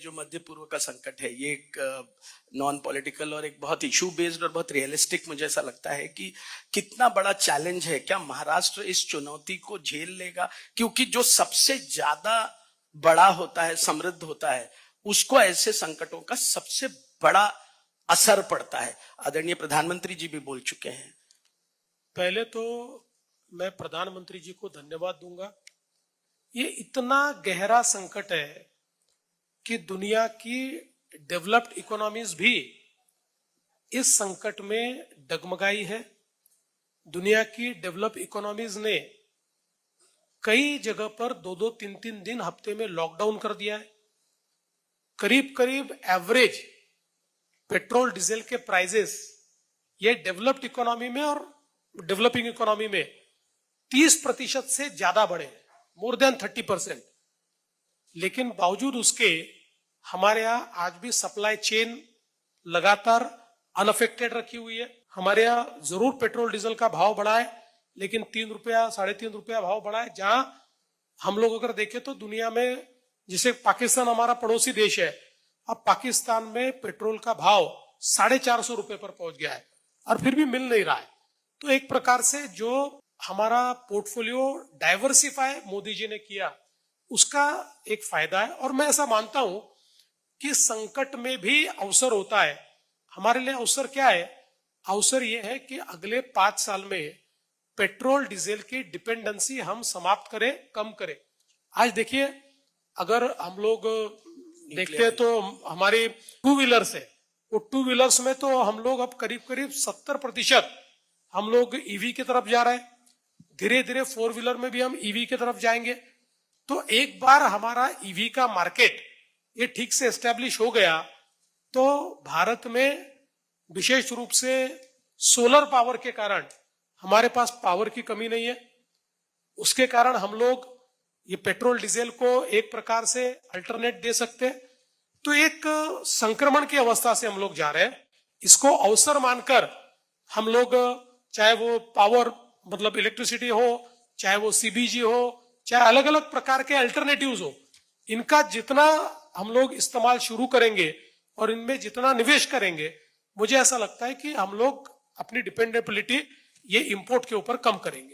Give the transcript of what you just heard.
जो मध्य पूर्व का संकट है ये एक नॉन पॉलिटिकल और एक बहुत इशू बेस्ड और बहुत रियलिस्टिक मुझे ऐसा लगता है कि कितना बड़ा चैलेंज है, क्या महाराष्ट्र इस चुनौती को झेल लेगा? क्योंकि जो सबसे ज्यादा बड़ा होता है, समृद्ध होता है, उसको ऐसे संकटों का सबसे बड़ा असर पड़ता है। आदरणीय प्रधानमंत्री जी भी बोल चुके हैं। पहले तो मैं प्रधानमंत्री जी को धन्यवाद दूंगा। ये इतना गहरा संकट है कि दुनिया की डेवलप्ड इकोनॉमीज भी इस संकट में डगमगाई है। दुनिया की डेवलप इकोनॉमीज ने कई जगह पर 2-2, 3-3 दिन, हफ्ते में लॉकडाउन कर दिया है। करीब करीब एवरेज पेट्रोल डीजल के प्राइसेस ये डेवलप्ड इकोनॉमी में और डेवलपिंग इकोनॉमी में 30% से ज्यादा बढ़े, मोर देन 30%। लेकिन बावजूद उसके हमारे यहाँ आज भी सप्लाई चेन लगातार अनअफेक्टेड रखी हुई है। हमारे यहाँ जरूर पेट्रोल डीजल का भाव बढ़ा है, लेकिन 3 रुपया, 3.5 रुपया भाव बढ़ा है। जहां हम लोग अगर देखें तो दुनिया में, जिसे पाकिस्तान हमारा पड़ोसी देश है, अब पाकिस्तान में पेट्रोल का भाव 450 रुपए पर पहुंच गया है और फिर भी मिल नहीं रहा है। तो एक प्रकार से जो हमारा पोर्टफोलियो डाइवर्सिफाई मोदी जी ने किया, उसका एक फायदा है। और मैं ऐसा मानता हूं कि संकट में भी अवसर होता है। हमारे लिए अवसर क्या है? अवसर यह है कि अगले 5 साल में पेट्रोल डीजल की डिपेंडेंसी हम समाप्त करें, कम करें। आज देखिए, अगर हम लोग देखते हैं तो हमारे 2 व्हीलर्स है, वो 2 व्हीलर्स में तो हम लोग अब करीब करीब 70% हम लोग ईवी की तरफ जा रहे हैं। धीरे धीरे 4 व्हीलर में भी हम ईवी की तरफ जाएंगे। तो एक बार हमारा ईवी का मार्केट ये ठीक से एस्टेब्लिश हो गया तो भारत में विशेष रूप से सोलर पावर के कारण हमारे पास पावर की कमी नहीं है। उसके कारण हम लोग ये पेट्रोल डीजल को एक प्रकार से अल्टरनेट दे सकते हैं। तो एक संक्रमण की अवस्था से हम लोग जा रहे हैं। इसको अवसर मानकर हम लोग, चाहे वो पावर मतलब इलेक्ट्रिसिटी हो, चाहे वो सीबीजी हो, चाहे अलग अलग प्रकार के अल्टरनेटिव्स हो, इनका जितना हम लोग इस्तेमाल शुरू करेंगे और इनमें जितना निवेश करेंगे, मुझे ऐसा लगता है कि हम लोग अपनी डिपेंडेबिलिटी ये इंपोर्ट के ऊपर कम करेंगे।